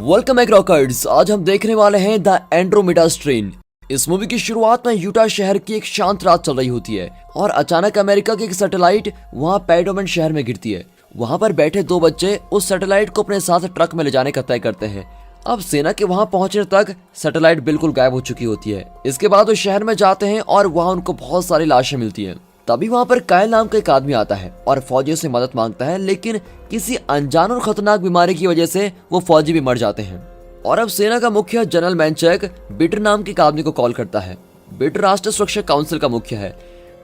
Welcome back rockers. आज हम देखने वाले हैं द एंड्रोमेडा स्ट्रेन। इस मूवी की शुरुआत में यूटा शहर की एक शांत रात चल रही होती है और अचानक अमेरिका की एक सैटेलाइट वहां पैडोमेंट शहर में गिरती है। वहां पर बैठे दो बच्चे उस सैटेलाइट को अपने साथ ट्रक में ले जाने का तय करते हैं। अब सेना के वहां पहुंचने तक सैटेलाइट बिल्कुल गायब हो चुकी होती है। इसके बाद वो शहर में जाते हैं और वहां उनको बहुत सारी लाशें मिलती हैं। तभी वहां पर कायल नाम का एक आदमी आता है और फौजियों से मदद मांगता है, लेकिन किसी अनजान और खतरनाक बीमारी की वजह से वो फौजी भी मर जाते हैं। और अब सेना का मुखिया जनरल मैनचेक बिटर नाम के एक आदमी को कॉल करता है। बिटर राष्ट्रीय सुरक्षा काउंसिल का मुखिया है।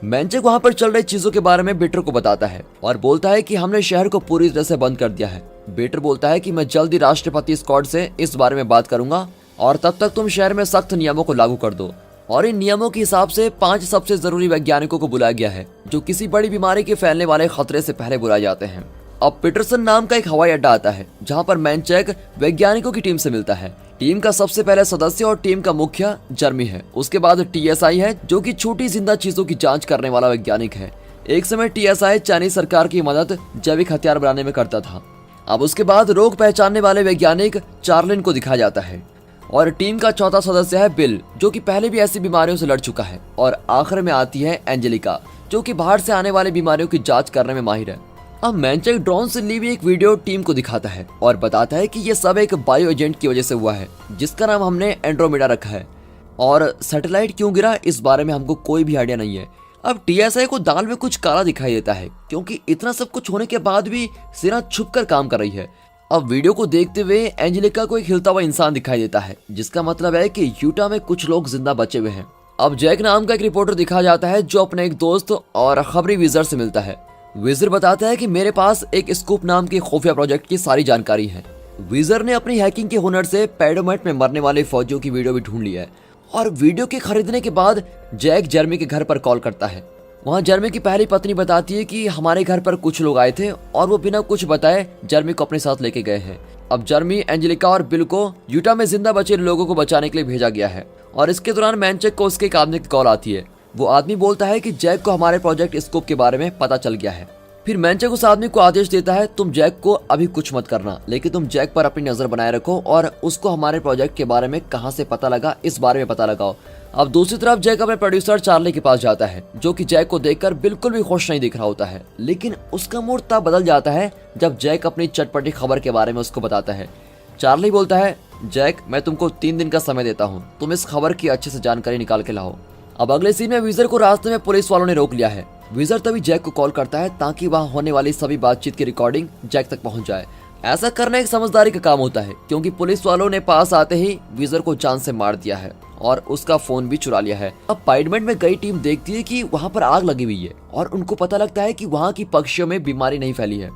मैनचेक वहां पर चल रही चीजों के बारे में बिटर को बताता है और बोलता है कि हमने शहर को पूरी तरह से बंद कर दिया है। बिटर बोलता है कि मैं जल्दी राष्ट्रपति स्कॉट से इस बारे में बात करूंगा और तब तक तुम शहर में सख्त नियमों को लागू कर दो। और इन नियमों के हिसाब से 5 सबसे जरूरी वैज्ञानिकों को बुलाया गया है जो किसी बड़ी बीमारी के फैलने वाले खतरे से पहले बुलाए जाते हैं। अब पीटरसन नाम का एक हवाई अड्डा आता है जहां पर मैनचेक वैज्ञानिकों की टीम से मिलता है। टीम का सबसे पहले सदस्य और टीम का मुखिया जर्मी है। उसके बाद टीएसआई है जो कि छोटी जिंदा चीजों की जांच करने वाला वैज्ञानिक है। एक समय टीएसआई चाइनीज सरकार की मदद जैविक हथियार बनाने में करता था। अब उसके बाद रोग पहचानने वाले वैज्ञानिक चार्लिन को दिखाया जाता है। और टीम का चौथा सदस्य है बिल जो कि पहले भी ऐसी बीमारियों से लड़ चुका है। और आखिर में आती है एंजेलिका जो कि बाहर से आने वाली बीमारियों की जांच करने में माहिर है। अब मैनचेक ड्रोन से ली हुई एक वीडियो टीम को दिखाता है और बताता है कि ये सब एक बायो एजेंट की वजह से हुआ है जिसका नाम हमने एंड्रोमेडा रखा है। और सैटेलाइट क्यों गिरा इस बारे में हमको कोई भी आइडिया नहीं है। अब टीएसआई को दाल में कुछ काला दिखाई देता है क्योंकि इतना सब कुछ होने के बाद भी सेना छुप कर काम कर रही है। अब वीडियो को देखते हुए एंजेलिका को एक हिलता हुआ इंसान दिखाई देता है जिसका मतलब है कि यूटा में कुछ लोग जिंदा बचे हुए हैं। अब जैक नाम का एक रिपोर्टर दिखाया जाता है जो अपने एक दोस्त और खबरी विजर से मिलता है। विजर बताता है कि मेरे पास एक स्कूप नाम के खुफिया प्रोजेक्ट की सारी जानकारी है। विजर ने अपनी हैकिंग के हुनर से पैडोमेंट में मरने वाले फौजियों की वीडियो भी ढूंढ ली है। और वीडियो के खरीदने के बाद जैक जर्मी के घर पर कॉल करता है। वहाँ जर्मी की पहली पत्नी बताती है कि हमारे घर पर कुछ लोग आए थे और वो बिना कुछ बताए जर्मी को अपने साथ लेके गए हैं। अब जर्मी, एंजेलिका और बिल को यूटा में जिंदा बचे लोगों को बचाने के लिए भेजा गया है। और इसके दौरान मैनचेक को उसके एक आदमी की कॉल आती है। वो आदमी बोलता है कि जैक को हमारे प्रोजेक्ट स्कोप के बारे में पता चल गया है। फिर मैनचेक उस आदमी को आदेश देता है तुम जैक को अभी कुछ मत करना, लेकिन तुम जैक पर अपनी नजर बनाए रखो और उसको हमारे प्रोजेक्ट के बारे में कहां से पता लगा इस बारे में पता लगाओ। अब दूसरी तरफ जैक अपने प्रोड्यूसर चार्ली के पास जाता है जो कि जैक को देखकर बिल्कुल भी खुश नहीं दिख रहा होता है, लेकिन उसका मूड तब बदल जाता है जब जैक अपनी चटपटी खबर के बारे में उसको बताता है। चार्ली बोलता है जैक, मैं तुमको 3 दिन का समय देता हूँ, तुम इस खबर की अच्छे से जानकारी निकाल के लाओ। अब अगले सीन में विजर को रास्ते में पुलिस वालों ने रोक लिया है। विजर तभी जैक को कॉल करता है ताकि वहां होने वाली सभी बातचीत की रिकॉर्डिंग जैक तक पहुंच जाए। ऐसा करना एक समझदारी का काम होता है क्योंकि पुलिस वालों ने पास आते ही विजर को जान से मार दिया है और उसका फोन भी चुरा लिया है। अब पैडमेंट में गई टीम देखती है कि वहां पर आग लगी हुई है और उनको पता लगता है कि वहां की पक्षियों में बीमारी नहीं फैली है,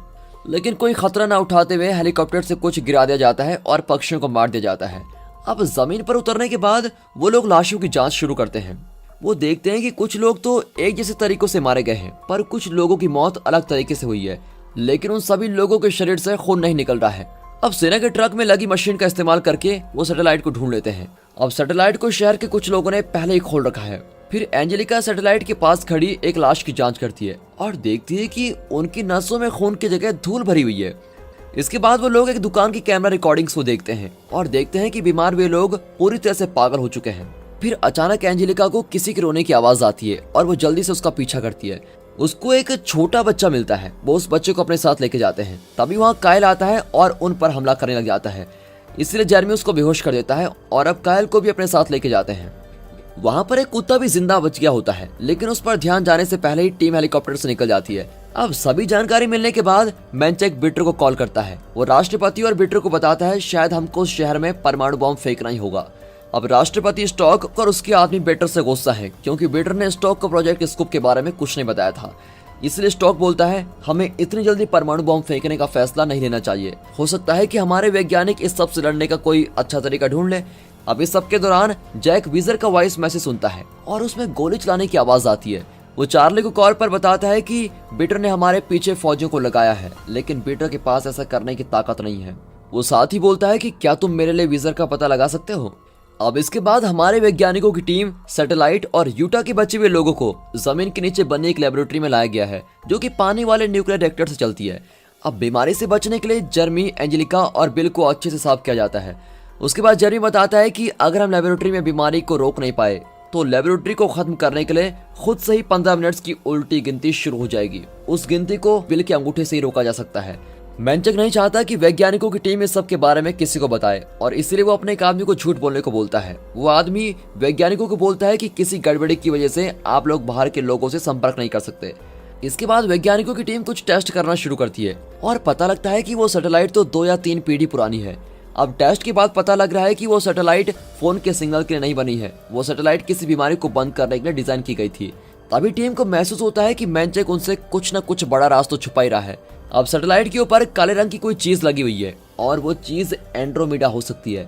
लेकिन कोई खतरा न उठाते हुए हेलीकॉप्टर से कुछ गिरा दिया जाता है और पक्षियों को मार दिया जाता है। अब जमीन पर उतरने के बाद वो लोग लाशों की जांच शुरू करते हैं। वो देखते हैं कि कुछ लोग तो एक जैसे तरीकों से मारे गए हैं पर कुछ लोगों की मौत अलग तरीके से हुई है, लेकिन उन सभी लोगों के शरीर से खून नहीं निकल रहा है। अब सेना के ट्रक में लगी मशीन का इस्तेमाल करके वो सैटेलाइट को ढूंढ लेते हैं। अब सैटेलाइट को शहर के कुछ लोगों ने पहले ही खोल रखा है। फिर एंजेलिका सैटेलाइट के पास खड़ी एक लाश की जांच करती है और देखती है कि उनकी नसों में खून की जगह धूल भरी हुई है। इसके बाद वो लोग एक दुकान की कैमरा रिकॉर्डिंग्स को देखते हैं और देखते हैं कि बीमार वे लोग पूरी तरह से पागल हो चुके हैं। फिर अचानक एंजेलिका को किसी के रोने की आवाज आती है और वो जल्दी से उसका पीछा करती है। उसको एक छोटा बच्चा मिलता है। वो उस बच्चे को अपने साथ लेके जाते हैं। तभी वहाँ कायल आता है और उन पर हमला करने लग जाता है, इसलिए जर्मी उसको बेहोश कर देता है और अब कायल को भी अपने साथ लेके जाते हैं। वहाँ पर एक कुत्ता भी जिंदा बच गया होता है, लेकिन उस पर ध्यान जाने से पहले ही टीम हेलीकॉप्टर से निकल जाती है। अब सभी जानकारी मिलने के बाद मैनचेक बिटर को कॉल करता है। वो राष्ट्रपति और बिटर को बताता है शायद हमको उस शहर में परमाणु बॉम्ब फेंकना ही होगा। अब राष्ट्रपति स्टॉक और उसके आदमी बिटर से गुस्सा है क्योंकि बिटर ने स्टॉक को प्रोजेक्ट स्कूप के बारे में कुछ नहीं बताया था। इसलिए स्टॉक बोलता है हमें इतनी जल्दी परमाणु बॉम्ब फेंकने का फैसला नहीं लेना चाहिए, हो सकता है कि हमारे वैज्ञानिक इस सब से लड़ने का कोई अच्छा तरीका ढूंढ ले। अब इस सब के दौरान जैक विजर का वॉइस मैसेज सुनता है और उसमें गोली चलाने की आवाज आती है। वो चार्ली को कॉल पर बताता है कि बिटर ने हमारे पीछे फौजियों को लगाया है, लेकिन बिटर के पास ऐसा करने की ताकत नहीं है। वो साथ ही बोलता है कि क्या तुम मेरे लिए विजर का पता लगा सकते हो। अब इसके बाद हमारे वैज्ञानिकों की टीम सैटेलाइट और यूटा के बचे हुए लोगों को जमीन के नीचे बनी एक लेबोरेटरी में लाया गया है जो कि पानी वाले न्यूक्लियर रिएक्टर से चलती है। अब बीमारी से बचने के लिए जर्मी, एंजेलिका और बिल को अच्छे से साफ किया जाता है। उसके बाद जर्मी बताता है कि अगर हम लेबोरेटरी में बीमारी को रोक नहीं पाए तो लेबोरेटरी को खत्म करने के लिए खुद से ही 15 मिनट्स की उल्टी गिनती शुरू हो जाएगी। उस गिनती को बिल के अंगूठे से ही रोका जा सकता है। मेंचक नहीं चाहता कि वैज्ञानिकों की टीम इस सब के बारे में किसी को बताए और इसलिए वो अपने एक आदमी को झूठ बोलने को बोलता है। वो आदमी वैज्ञानिकों को बोलता है कि किसी गड़बड़ी की वजह से आप लोग बाहर के लोगों से संपर्क नहीं कर सकते। इसके बाद वैज्ञानिकों की टीम कुछ टेस्ट करना शुरू करती है और पता लगता है कि वो सैटेलाइट तो 2 या 3 पीढ़ी पुरानी है। अब टेस्ट के बाद पता लग रहा है कि वो सैटेलाइट फोन के सिग्नल के लिए नहीं बनी है। वो सैटेलाइट किसी बीमारी को बंद करने के लिए डिजाइन की गई थी। तभी टीम को महसूस होता है कि मेंचक उनसे कुछ न कुछ बड़ा राज तो छुपा ही रहा है। अब सैटेलाइट के ऊपर काले रंग की कोई चीज लगी हुई है और वो चीज एंड्रोमेडा हो सकती है।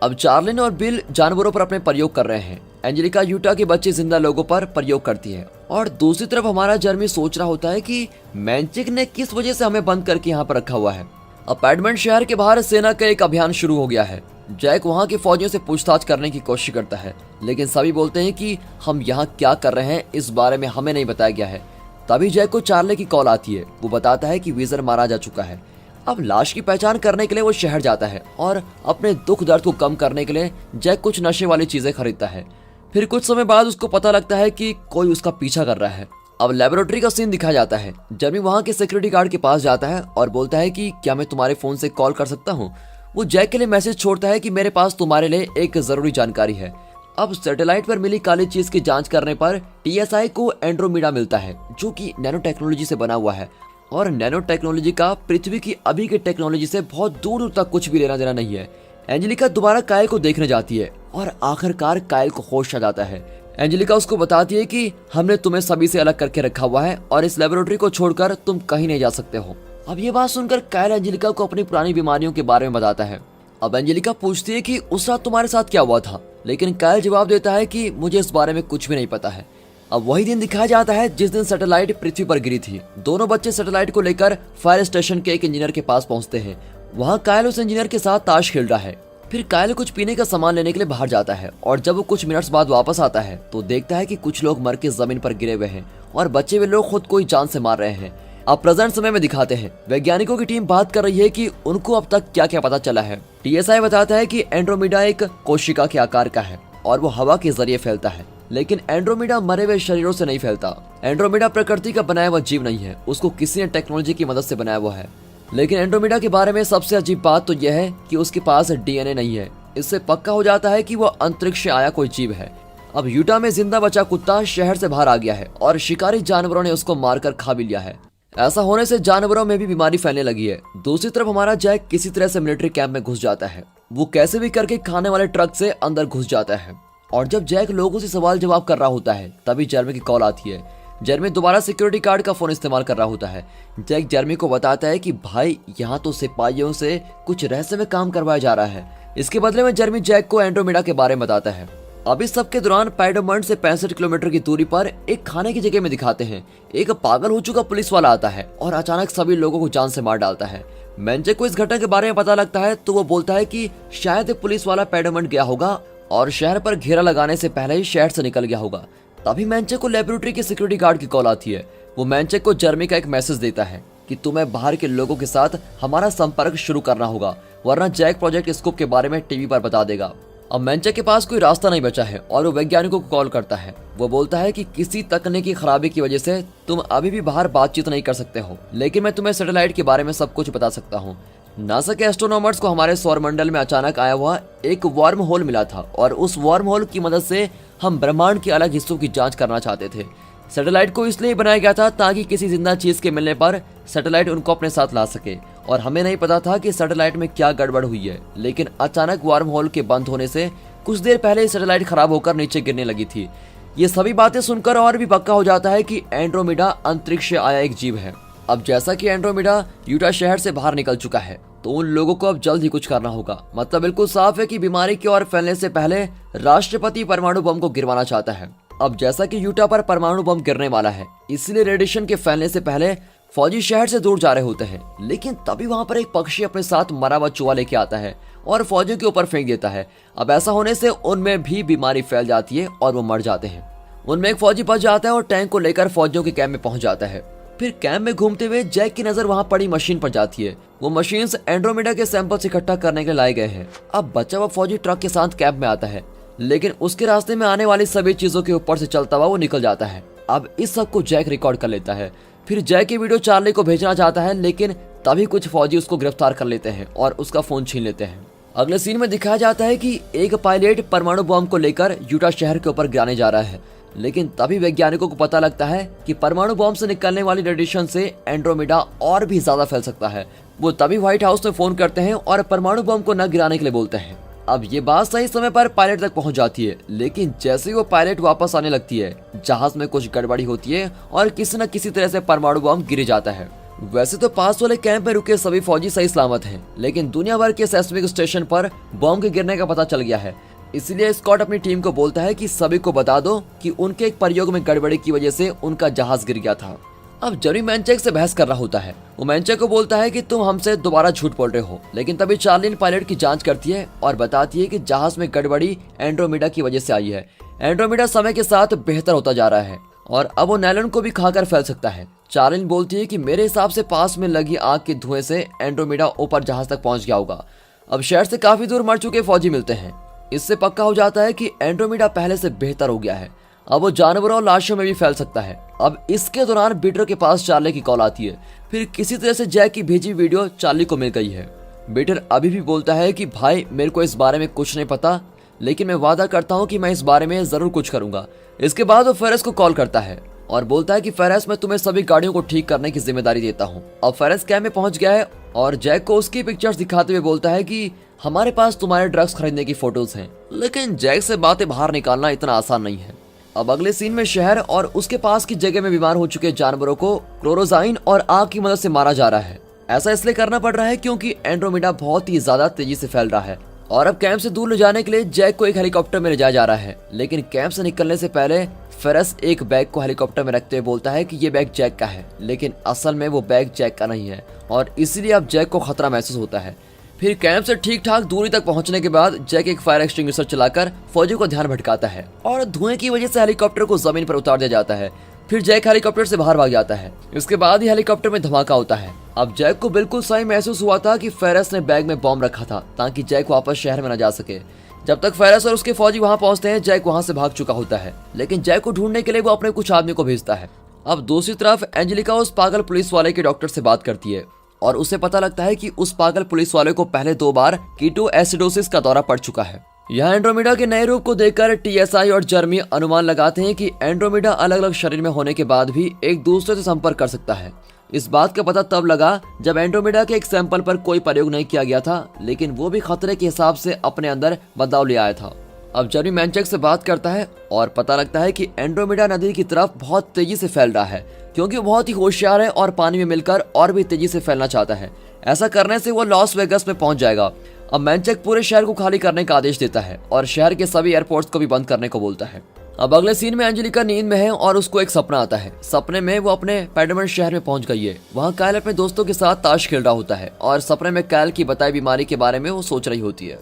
अब चार्लिन और बिल जानवरों पर अपने प्रयोग कर रहे हैं। एंजेलिका यूटा के बच्चे जिंदा लोगों पर प्रयोग करती है और दूसरी तरफ हमारा जर्मी सोच रहा होता है कि मेंचक ने किस वजह से हमें बंद करके यहाँ पर रखा हुआ है। अपार्टमेंट शहर के बाहर सेना का एक अभियान शुरू हो गया है। जैक वहाँ के फौजियों से पूछताछ करने की कोशिश करता है, लेकिन सभी बोलते हैं कि हम यहाँ क्या कर रहे हैं इस बारे में हमें नहीं बताया गया है। तभी जैक को चार्ली की कॉल आती है। वो बताता है कि वीजर मारा जा चुका है। अब लाश की पहचान करने के लिए वो शहर जाता है और अपने दुख दर्द को कम करने के लिए जैक कुछ नशे वाली चीजें खरीदता है। फिर कुछ समय बाद उसको पता लगता है कि कोई उसका पीछा कर रहा है। अब लेबोरेटरी का सीन दिखाया जाता है। जर्मी वहाँ के सिक्योरिटी गार्ड के पास जाता है और बोलता है कि क्या मैं तुम्हारे फोन से कॉल कर सकता हूँ। वो जैक के लिए मैसेज छोड़ता है कि मेरे पास तुम्हारे लिए एक जरूरी जानकारी है। अब सैटेलाइट पर मिली काली चीज की जांच करने पर टीएसआई को एंड्रोमेडा मिलता है, जो कि नैनो टेक्नोलॉजी से बना हुआ है और नैनो टेक्नोलॉजी का पृथ्वी की अभी के टेक्नोलॉजी से बहुत दूर दूर तक कुछ भी लेना देना नहीं है। एंजेलिका दोबारा कायल को देखने जाती है और आखिरकार कायल को होश आ जाता है। एंजेलिका उसको बताती है कि हमने तुम्हें सभी से अलग करके रखा हुआ है और इस लेबोरेटरी को छोड़कर तुम कहीं नहीं जा सकते हो। अब ये बात सुनकर कायल एंजेलिका को अपनी पुरानी बीमारियों के बारे में बताता है। अब एंजेलिका पूछती है कि उस रात तुम्हारे साथ क्या हुआ था, लेकिन कायल जवाब देता है कि मुझे इस बारे में कुछ भी नहीं पता है। अब वही दिन दिखाया जाता है जिस दिन सैटेलाइट पृथ्वी पर गिरी थी। दोनों बच्चे सैटेलाइट को लेकर फायर स्टेशन के एक इंजीनियर के पास पहुंचते हैं। वहाँ कायल उस इंजीनियर के साथ ताश खेल रहा है। फिर कायल कुछ पीने का सामान लेने के लिए बाहर जाता है और जब वो कुछ मिनट्स बाद वापस आता है तो देखता है कि कुछ लोग मर के जमीन पर गिरे हुए हैं और बचे हुए लोग खुद को ही जान से मार रहे हैं। अब प्रेजेंट समय में दिखाते हैं वैज्ञानिकों की टीम बात कर रही है कि उनको अब तक क्या क्या पता चला है। टीएसआई बताता है कि एंड्रोमेडा एक कोशिका के आकार का है और वो हवा के जरिए फैलता है, लेकिन एंड्रोमेडा मरे हुए शरीरों से नहीं फैलता। एंड्रोमेडा प्रकृति का बनाया हुआ जीव नहीं है, उसको किसी ने टेक्नोलॉजी की मदद से बनाया हुआ है। लेकिन एंड्रोमेडा के बारे में सबसे अजीब बात तो यह है कि उसके पास डीएनए नहीं है। इससे पक्का हो जाता है कि वो अंतरिक्ष से आया कोई जीव है। अब यूटा में जिंदा बचा कुत्ता शहर से बाहर आ गया है और शिकारी जानवरों ने उसको मारकर खा भी लिया है। ऐसा होने से जानवरों में भी बीमारी फैलने लगी है। दूसरी तरफ हमारा जैक किसी तरह से मिलिट्री कैंप में घुस जाता है। वो कैसे भी करके खाने वाले ट्रक से अंदर घुस जाता है और जब जैक लोगों से सवाल जवाब कर रहा होता है तभी जर्मी की कॉल आती है। जर्मी दोबारा सिक्योरिटी गार्ड का फोन इस्तेमाल कर रहा होता है। जैक जर्मी को बताता है कि भाई यहाँ तो सिपाहियों से कुछ रहस्य में काम करवाया जा रहा है। इसके बदले में जर्मी जैक को एंड्रोमेडा के बारे में बताता है। अब इस सब के दौरान पैडोमंड से 65 किलोमीटर की दूरी पर एक खाने की जगह में दिखाते हैं एक पागल हो चुका पुलिस वाला आता है और अचानक सभी लोगों को जान से मार डालता है। मेंचक को इस घटना के बारे में पता लगता है तो वो बोलता है कि शायद एक पुलिस वाला पैडोमंड गया होगा और शहर पर घेरा लगाने से पहले ही शहर से निकल गया होगा। तभी मेंचक को लेबोरेटरी के सिक्योरिटी गार्ड की कॉल आती है। वो मेंचक को जर्मी का एक मैसेज देता है कि तुम्हें बाहर के लोगों के साथ हमारा संपर्क शुरू करना होगा, वरना जैक प्रोजेक्ट स्कूप के बारे में टीवी पर बता देगा। अब मेंचक के पास कोई रास्ता नहीं बचा है और वो वैज्ञानिकों को कॉल करता है। वो बोलता है कि किसी तकनीकी खराबी की वजह से तुम अभी भी बाहर बातचीत नहीं कर सकते हो, लेकिन मैं तुम्हें सैटेलाइट के बारे में सब कुछ बता सकता हूँ। नासा के एस्ट्रोनॉमर्स को हमारे सौरमंडल में अचानक आया हुआ एक वार्म होल मिला था और उस वार्म होल की मदद से हम ब्रह्मांड के अलग हिस्सों की जांच करना चाहते थे। सैटेलाइट को इसलिए बनाया गया था ताकि किसी जिंदा चीज के मिलने पर सैटेलाइट उनको अपने साथ ला सके और हमें नहीं पता था कि सैटेलाइट में क्या गड़बड़ हुई है, लेकिन अचानक वार्म होल के बंद होने से कुछ देर पहले सैटेलाइट खराब होकर नीचे गिरने लगी थी। ये सभी बातें सुनकर और भी पक्का हो जाता है कि एंड्रोमेडा अंतरिक्ष से आया एक जीव है। अब जैसा कि एंड्रोमेडा यूटा शहर से बाहर निकल चुका है तो उन लोगों को अब जल्द ही कुछ करना होगा। मतलब बिल्कुल साफ है कि बीमारी की ओर फैलने से पहले राष्ट्रपति परमाणु बम को गिरवाना चाहता है। अब जैसा कि यूटा पर परमाणु बम गिरने वाला है, इसलिए रेडिएशन के फैलने से पहले फौजी शहर से दूर जा रहे होते हैं, लेकिन तभी वहां पर एक पक्षी अपने साथ मरा हुआ चूहा लेके आता है और फौजियों के ऊपर फेंक देता है। अब ऐसा होने से उनमें भी बीमारी फैल जाती है और वो मर जाते हैं। उनमें एक फौजी बच जाता है और टैंक को लेकर फौजियों के कैंप में पहुंच जाता है। फिर कैंप में घूमते हुए जैक की नजर वहाँ पड़ी मशीन पर जाती है। वो मशीन एंड्रोमेडा के सैंपल्स इकट्ठा करने के लिए लाए गए हैं। अब बचा हुआ फौजी ट्रक के साथ कैंप में आता है, लेकिन उसके रास्ते में आने वाली सभी चीजों के ऊपर से चलता हुआ वो निकल जाता है। अब इस सब को जैक रिकॉर्ड कर लेता है। फिर जैक ये वीडियो चार्ली को भेजना चाहता है, लेकिन तभी कुछ फौजी उसको गिरफ्तार कर लेते हैं और उसका फोन छीन लेते हैं। अगले सीन में दिखाया जाता है कि एक पायलट परमाणु बम को लेकर यूटा शहर के ऊपर गिराने जा रहा है, लेकिन तभी वैज्ञानिकों को पता लगता है कि परमाणु बम से निकलने वाली रेडिएशन से एंड्रोमेडा और भी ज्यादा फैल सकता है। वो तभी व्हाइट हाउस में फोन करते हैं और परमाणु बम को न गिराने के लिए बोलते हैं। अब ये बात सही समय पर पायलट तक पहुंच जाती है, लेकिन जैसे ही वो पायलट वापस आने लगती है, जहाज में कुछ गड़बड़ी होती है और किसी न किसी तरह से परमाणु बम गिर जाता है। वैसे तो पास वाले कैंप में रुके सभी फौजी सही सलामत हैं, लेकिन दुनिया भर के सेस्मिक स्टेशन पर बम के गिरने का पता चल गया है। इसलिए स्कॉट अपनी टीम को बोलता है कि सभी को बता दो कि उनके एक प्रयोग में गड़बड़ी की वजह से उनका जहाज गिर गया था। अब जर्मी मैनचेक से बहस कर रहा होता है। वो मैनचेक को बोलता है कि तुम हमसे दोबारा झूठ बोल रहे हो, लेकिन तभी चार्लिन पायलट की जांच करती है और बताती है कि जहाज में गड़बड़ी एंड्रोमेडा की वजह से आई है। एंड्रोमेडा समय के साथ बेहतर होता जा रहा है और अब वो नैलन को भी खाकर फैल सकता है। चार्लिन बोलती है कि मेरे हिसाब से पास में लगी आग के धुएं से एंड्रोमेडा ऊपर जहाज तक पहुंच गया होगा। अब शहर से काफी दूर मर चुके फौजी मिलते हैं। इससे पक्का हो जाता है कि एंड्रोमेडा पहले से बेहतर हो गया है। अब वो जानवरों और लाशों में भी फैल सकता है। अब इसके दौरान बीटर के पास चार्ली की कॉल आती है। फिर किसी तरह से जैक की भेजी वीडियो चार्ली को मिल गई है। बीटर अभी भी बोलता है कि भाई मेरे को इस बारे में कुछ नहीं पता, लेकिन मैं वादा करता हूँ कि मैं इस बारे में जरूर कुछ करूंगा। इसके बाद वो फेरेस को कॉल करता है और बोलता है कि फेरेस मैं तुम्हें सभी गाड़ियों को ठीक करने की जिम्मेदारी देता हूँ। अब फेरेस कैंप में पहुंच गया है और जैक को उसकी पिक्चर्स दिखाते हुए बोलता है कि हमारे पास तुम्हारे ड्रग्स खरीदने की फोटोज हैं। लेकिन जैक से बातें बाहर निकालना इतना आसान नहीं है। अब अगले सीन में शहर और उसके पास की जगह में बीमार हो चुके जानवरों को क्लोरोजाइन और आग की मदद से मारा जा रहा है। ऐसा इसलिए करना पड़ रहा है क्योंकि एंड्रोमेडा बहुत ही ज्यादा तेजी से फैल रहा है और अब कैंप से दूर ले जाने के लिए जैक को एक हेलीकॉप्टर में ले जाया जा रहा है। लेकिन कैंप से निकलने से पहले फेरेस एक बैग को हेलीकॉप्टर में रखते हुए बोलता है कि ये बैग जैक का है, लेकिन असल में वो बैग जैक का नहीं है और इसीलिए अब जैक को खतरा महसूस होता है। फिर कैंप से ठीक ठाक दूरी तक पहुंचने के बाद जैक एक फायर एक्सटिंग्विशर चलाकर फौजी को ध्यान भटकाता है और धुएं की वजह से हेलीकॉप्टर को जमीन पर उतार दिया जाता है। फिर जैक हेलीकॉप्टर से बाहर भाग जाता है। इसके बाद ही हेलीकॉप्टर में धमाका होता है। अब जैक को बिल्कुल सही महसूस हुआ था कि फेरेस ने बैग में बॉम्ब रखा था ताकि जैक वापस शहर में न जा सके। जब तक फेरेस और उसके फौजी वहां पहुंचते हैं, जैक वहां से भाग चुका होता है, लेकिन जैक को ढूंढने के लिए वो अपने कुछ आदमी को भेजता है। अब दूसरी तरफ एंजेलिका उस पागल पुलिस वाले के डॉक्टर से बात करती है और उसे पता लगता है कि उस पागल पुलिस वाले को पहले 2 बार कीटो एसिडोसिस का दौरा पड़ चुका है। यहाँ एंड्रोमेडा के नए रूप को देखकर टीएसआई और जर्मी अनुमान लगाते हैं कि एंड्रोमेडा अलग अलग शरीर में होने के बाद भी एक दूसरे से संपर्क कर सकता है। इस बात का पता तब लगा जब एंड्रोमेडा के एक सैंपल पर कोई प्रयोग नहीं किया गया था, लेकिन वो भी खतरे के हिसाब से अपने अंदर बदलाव ले आया था। अब जर्मी मैनचेक से बात करता है और पता लगता है कि एंड्रोमेडा नदी की तरफ बहुत तेजी से फैल रहा है क्योंकि वो बहुत ही होशियार है और पानी में मिलकर और भी तेजी से फैलना चाहता है। ऐसा करने से वो लॉस वेगस में पहुंच जाएगा। अब मैनचेक पूरे शहर को खाली करने का आदेश देता है और शहर के सभी एयरपोर्ट्स को भी बंद करने को बोलता है। अब अगले सीन में एंजेलिका नींद में है और उसको एक सपना आता है। सपने में वो अपने पैडमन शहर में पहुंच गई है। वहाँ कायल अपने दोस्तों के साथ ताश खेल रहा होता है और सपने में कायल की बताई बीमारी के बारे में वो सोच रही होती है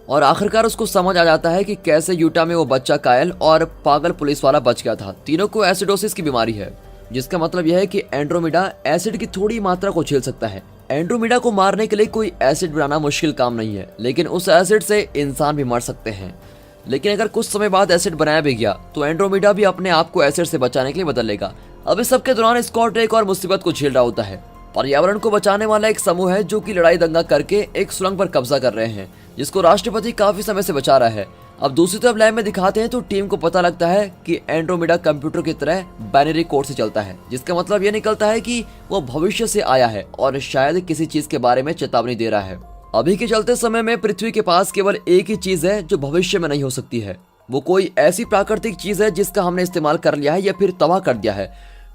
और आखिरकार उसको समझ आ जाता है कि कैसे यूटा में वो बच्चा कायल और पागल पुलिस वाला बच गया था। तीनों को एसिडोसिस की बीमारी है, जिसका मतलब यह है कि एंड्रोमेडा एसिड की थोड़ी मात्रा को झेल सकता है। एंड्रोमेडा को मारने के लिए कोई एसिड बनाना मुश्किल काम नहीं है, लेकिन उस एसिड से इंसान भी मर सकते हैं। लेकिन अगर कुछ समय बाद एसिड बनाया भी गया तो एंड्रोमेडा भी अपने आप को एसिड से बचाने के लिए बदल लेगा। अब इस सब के दौरान स्कॉट एक और मुसीबत को झेल रहा होता है। पर्यावरण को बचाने वाला एक समूह है जो कि लड़ाई दंगा करके एक सुरंग पर कब्जा कर रहे हैं, जिसको राष्ट्रपति काफी समय से बचा रहा है। अब दूसरी तरफ लैब में दिखाते हैं तो टीम को पता लगता है कि एंड्रोमेडा कंप्यूटर की तरह बाइनरी कोड से चलता है, जिसका मतलब यह निकलता है कि वो भविष्य से आया है और शायद किसी चीज के बारे में चेतावनी दे रहा है। अभी के चलते समय में पृथ्वी के पास केवल एक ही चीज है जो भविष्य में नहीं हो सकती है। वो कोई ऐसी प्राकृतिक चीज है जिसका हमने इस्तेमाल कर लिया है या फिर तबाह कर दिया है।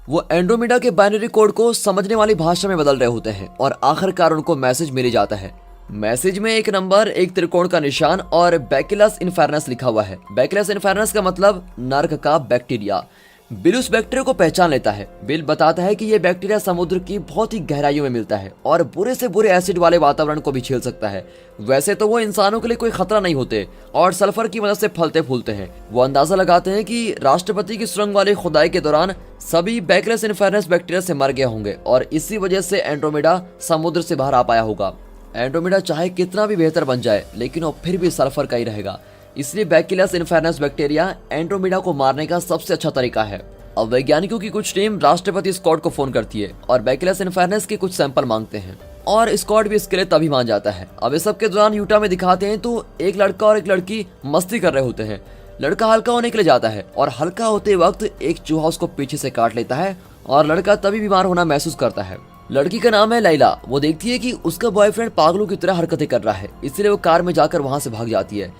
वो एंड्रोमेडा के बाइनरी कोड को समझने वाली भाषा में बदल रहे होते हैं और आखिरकार उनको मैसेज मिल जाता है। मैसेज में एक नंबर, एक त्रिकोण का निशान और बैकिलस इन्फेर्नस लिखा हुआ है। बैकिलस इन्फेर्नस का मतलब नर्क का बैक्टीरिया। बिल उस बैक्टीरिया को पहचान लेता है। बिल बताता है कि यह बैक्टीरिया समुद्र की बहुत ही गहराइयों में मिलता है और बुरे से बुरे एसिड वाले वातावरण को भी झेल सकता है। वैसे तो वो इंसानों के लिए कोई खतरा नहीं होते और सल्फर की मदद से फलते फूलते हैं। वो अंदाजा लगाते हैं कि राष्ट्रपति की सुरंग वाली खुदाई के दौरान सभी बैक्टीरिया इन्फेरनस बैक्टीरिया से मर गए होंगे और इसी वजह से एंड्रोमेडा समुद्र से बाहर आ पाया होगा। एंड्रोमेडा चाहे कितना भी बेहतर बन जाए लेकिन वो फिर भी सल्फर का ही रहेगा, इसलिए बैक्टीरिया इन्फेरनस बैक्टीरिया एंड्रोमेडा को मारने का सबसे अच्छा तरीका है। अब वैज्ञानिकों की कुछ टीम राष्ट्रपति स्कॉट को फोन करती है और बैक्टीरिया इन्फेरनस के कुछ सैंपल मांगते हैं और स्कॉट भी इसके लिए तभी मान जाता है। अब इस सब के दौरान यूटा में दिखाते हैं तो एक लड़का और एक लड़की मस्ती कर रहे होते हैं। लड़का हल्का होने के लिए जाता है और हल्का होते वक्त एक चूहा उसको पीछे से काट लेता है और लड़का तभी बीमार होना महसूस करता है। लड़की का नाम है लैला। वो देखती है कि उसका बॉयफ्रेंड पागलों की तरह हरकतें कर रहा है, इसलिए वो कार में जाकर वहां से भाग जाती है।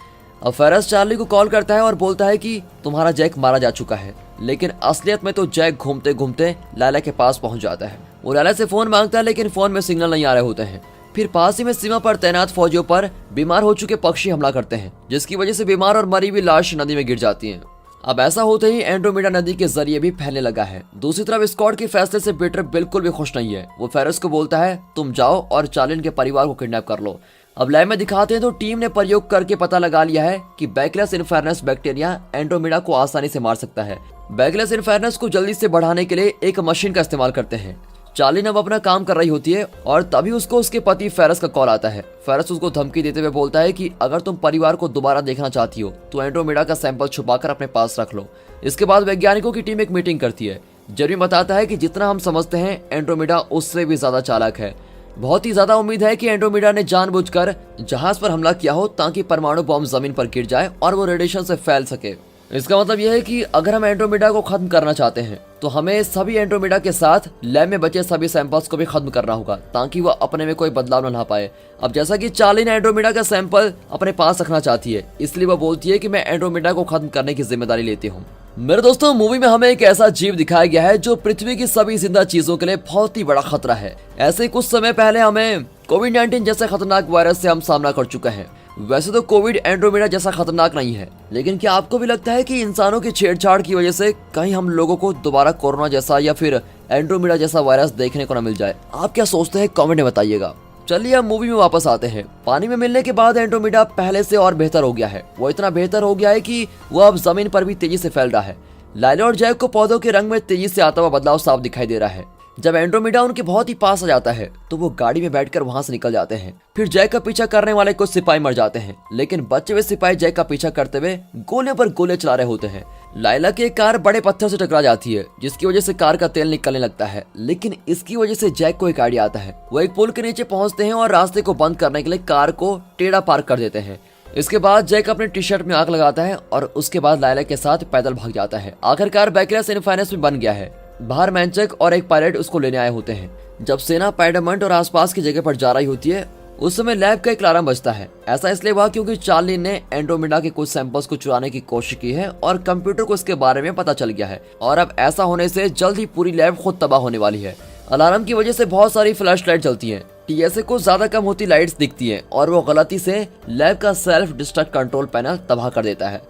अब फेरस चार्ली को कॉल करता है और बोलता है कि तुम्हारा जैक मारा जा चुका है, लेकिन असलियत में तो जैक घूमते घूमते लैला के पास पहुंच जाता है। वो लैला से फोन मांगता है लेकिन फोन में सिग्नल नहीं आ रहे होते हैं। फिर पास ही में सीमा पर तैनात फौजियों पर बीमार हो चुके पक्षी हमला करते हैं, जिसकी वजह से बीमार और मरी हुई लाश नदी में गिर जाती है। अब ऐसा होते ही एंड्रोमेडा नदी के जरिए भी फैलने लगा है। दूसरी तरफ स्कॉट के फैसले से पीटर बिल्कुल भी खुश नहीं है। वो फेरस को बोलता है तुम जाओ और चार्लिन के परिवार को किडनैप कर लो। अब लैब में दिखाते हैं तो टीम ने प्रयोग करके पता लगा लिया है कि बैक्टीरिया इन्फेरनस बैक्टीरिया एंड्रोमेडा को आसानी से मार सकता है। बैक्टीरिया इन्फेरनस को जल्दी से बढ़ाने के लिए एक मशीन का इस्तेमाल करते हैं। चार्लिन अब अपना काम कर रही होती है और तभी उसको उसके पति फेरस का कॉल आता है। फेरस उसको धमकी देते हुए बोलता है कि अगर तुम परिवार को दोबारा देखना चाहती हो तो एंड्रोमेडा का सैंपल छुपाकर अपने पास रख लो। इसके बाद वैज्ञानिकों की टीम एक मीटिंग करती है। जेरमी बताता है कि जितना हम समझते हैं एंड्रोमेडा उससे भी ज्यादा चालाक है। बहुत ही ज्यादा उम्मीद है कि एंड्रोमेडा ने जानबूझकर जहाज पर हमला किया हो ताकि परमाणु बॉम्ब जमीन पर गिर जाए और वो रेडिएशन से फैल सके। इसका मतलब यह है कि अगर हम एंड्रोमेडा को खत्म करना चाहते हैं तो हमें सभी एंड्रोमेडा के साथ लैब में बचे सभी सैंपल्स को भी खत्म करना होगा ताकि वह अपने में कोई बदलाव न ला पाए। अब जैसा कि चार्ली ने एंड्रोमेडा का सैंपल अपने पास रखना चाहती है, इसलिए वह बोलती है कि मैं एंड्रोमेडा को खत्म करने की जिम्मेदारी लेती हूँ। मेरे दोस्तों, मूवी में हमें एक ऐसा जीव दिखाया गया है जो पृथ्वी की सभी जिंदा चीजों के लिए बहुत ही बड़ा खतरा है। ऐसे कुछ समय पहले हमें कोविड-19 जैसे खतरनाक वायरस से हम सामना कर चुके हैं। वैसे तो कोविड एंड्रोमेडा जैसा खतरनाक नहीं है, लेकिन क्या आपको भी लगता है कि इंसानों की छेड़छाड़ की वजह से कहीं हम लोगों को दोबारा कोरोना जैसा या फिर एंड्रोमेडा जैसा वायरस देखने को न मिल जाए? आप क्या सोचते हैं कमेंट में बताइएगा। चलिए अब मूवी में वापस आते हैं। पानी में मिलने के बाद एंड्रोमेडा पहले से और बेहतर हो गया है। वो इतना बेहतर हो गया है कि वो अब जमीन पर भी तेजी से फैल रहा है। लाइला और जैक को पौधों के रंग में तेजी से आता हुआ बदलाव साफ दिखाई दे रहा है। जब एंड्रोमेडा उनके बहुत ही पास आ जाता है तो वो गाड़ी में बैठकर वहां से निकल जाते हैं। फिर जैक का पीछा करने वाले कुछ सिपाही मर जाते हैं, लेकिन बचे हुए सिपाही जैक का पीछा करते हुए गोले पर गोले चला रहे होते हैं। लाइला की एक कार बड़े पत्थर से टकरा जाती है, जिसकी वजह से कार का तेल निकलने लगता है। लेकिन इसकी वजह से जैक को एक आइडिया आता है। वो एक पुल के नीचे पहुंचते हैं और रास्ते को बंद करने के लिए कार को टेढ़ा पार्क कर देते हैं। इसके बाद जैक अपने टी शर्ट में आग लगाता है और उसके बाद लाइला के साथ पैदल भाग जाता है। आखिरकार बैक्टीरिया इन्फेरनस में बन गया है। बाहर मैंचक और एक पायलट उसको लेने आए होते हैं। जब सेना पैडमंट और आसपास की जगह पर जा रही होती है उस समय लैब का एक अलार्म बजता है। ऐसा इसलिए हुआ क्योंकि चार्ली ने एंड्रोमेडा के कुछ सैंपल्स को चुराने की कोशिश की है और कंप्यूटर को इसके बारे में पता चल गया है और अब ऐसा होने से जल्द ही पूरी लैब खुद तबाह होने वाली है। अलार्म की वजह से बहुत सारी फ्लैश लाइट जलती है। टीएसए को ज्यादा कम होती लाइट्स दिखती हैं और वो गलती से लैब का सेल्फ डिस्ट्रक्ट कंट्रोल पैनल तबाह कर देता है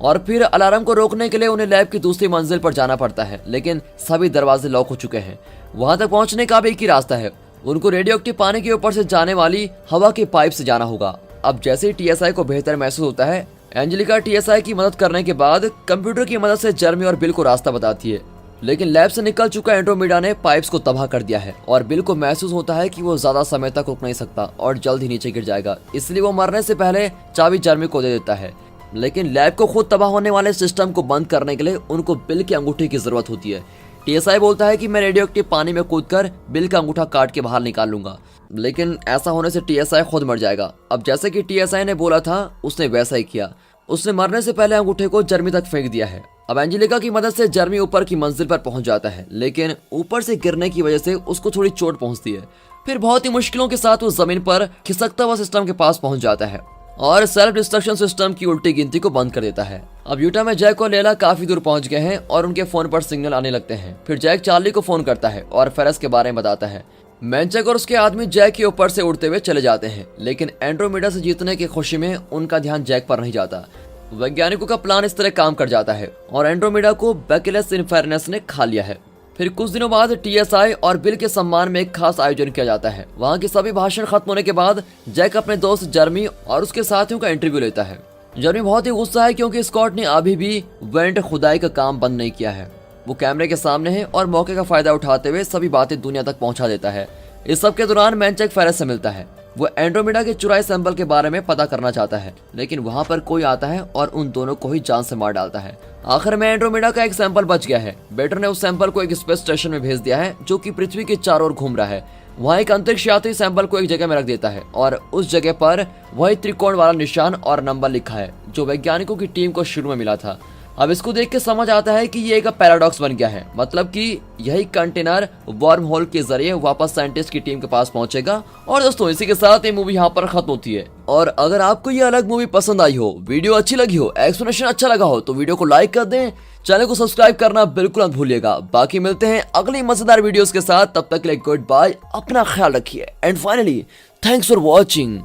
और फिर अलार्म को रोकने के लिए उन्हें लैब की दूसरी मंजिल पर जाना पड़ता है, लेकिन सभी दरवाजे लॉक हो चुके हैं। वहां तक पहुंचने का भी एक ही रास्ता है, उनको रेडियो एक्टिव पानी के ऊपर से जाने वाली हवा के पाइप से जाना होगा। अब जैसे ही टीएसआई को बेहतर महसूस होता है, एंजेलिका टीएसआई की मदद करने के बाद कंप्यूटर की मदद से जर्मी और बिल को रास्ता बताती है। लेकिन लैब से निकल चुका एंड्रोमेडा ने पाइप्स को तबाह कर दिया है और बिल को महसूस होता है कि वो ज्यादा समय तक रुक नहीं सकता और जल्द ही नीचे गिर जाएगा, इसलिए वो मरने से पहले चाबी जर्मी को दे देता है। लेकिन लैब को खुद तबाह होने वाले सिस्टम को बंद करने के लिए उनको बिल की अंगूठी की जरूरत होती है। टीएसआई बोलता है कि मैं रेडियो एक्टिव पानी में कूदकर बिल का अंगूठा काट के बाहर निकाल लूंगा, लेकिन ऐसा होने से टीएसआई खुद मर जाएगा। अब जैसे कि टीएसआई ने बोला था उसने वैसा ही किया। उसने मरने से पहले अंगूठे को जर्मी तक फेंक दिया है। अब एंजेलिका की मदद से जर्मी ऊपर की मंजिल पर पहुंच जाता है, लेकिन ऊपर से गिरने की वजह से उसको थोड़ी चोट पहुंचती है। फिर बहुत ही मुश्किलों के साथ वो जमीन पर खिसकता हुआ सिस्टम के पास पहुंच जाता है और सेल्फ डिस्ट्रक्शन सिस्टम की उल्टी गिनती को बंद कर देता है। अब यूटा में जैक और लेला काफी दूर पहुंच गए हैं और उनके फोन पर सिग्नल आने लगते हैं। फिर जैक चार्ली को फोन करता है और फेरस के बारे में बताता है। मैंचक और उसके आदमी जैक के ऊपर से उड़ते हुए चले जाते हैं, लेकिन एंड्रोमेडा से जीतने की खुशी में उनका ध्यान जैक पर नहीं जाता। वैज्ञानिकों का प्लान इस तरह काम कर जाता है और एंड्रोमेडा को बैकेलस इन्फेरनस ने खा लिया है। फिर कुछ दिनों बाद टीएसआई और बिल के सम्मान में एक खास आयोजन किया जाता है। वहाँ के सभी भाषण खत्म होने के बाद जैक अपने दोस्त जर्मी और उसके साथियों का इंटरव्यू लेता है। जर्मी बहुत ही गुस्सा है क्योंकि स्कॉट ने अभी भी वेंट खुदाई का काम बंद नहीं किया है। वो कैमरे के सामने है और मौके का फायदा उठाते हुए सभी बातें दुनिया तक पहुंचा देता है। इस सब के दौरान मैनचेक फेरस से मिलता है। वो एंड्रोमेडा के चुराए सैंपल के बारे में पता करना चाहता है, लेकिन वहां पर कोई आता है और उन दोनों को ही जान से मार डालता है। आखिर में एंड्रोमेडा का एक सैंपल बच गया है। बेटर ने उस सैंपल को एक स्पेस स्टेशन में भेज दिया है जो कि पृथ्वी के चारों ओर घूम रहा है। वहाँ एक अंतरिक्ष यात्री सैंपल को एक जगह में रख देता है और उस जगह पर वही त्रिकोण वाला निशान और नंबर लिखा है जो वैज्ञानिकों की टीम को शुरू में मिला था। अब इसको देख के समझ आता है कि ये एक पैराडॉक्स बन गया है, मतलब कि यही कंटेनर वर्म होल के जरिए वापस साइंटिस्ट की टीम के पास पहुंचेगा। और दोस्तों इसी के साथ ये मूवी यहाँ पर खत्म होती है। और अगर आपको ये अलग मूवी पसंद आई हो, वीडियो अच्छी लगी हो, एक्सप्लेनेशन अच्छा लगा हो तो वीडियो को लाइक कर दें, चैनल को सब्सक्राइब करना बिल्कुल मत भूलिएगा। बाकी मिलते हैं अगली मजेदार वीडियोस के साथ, तब तक के लिए गुड बाय, अपना ख्याल रखिए and finally thanks for watching.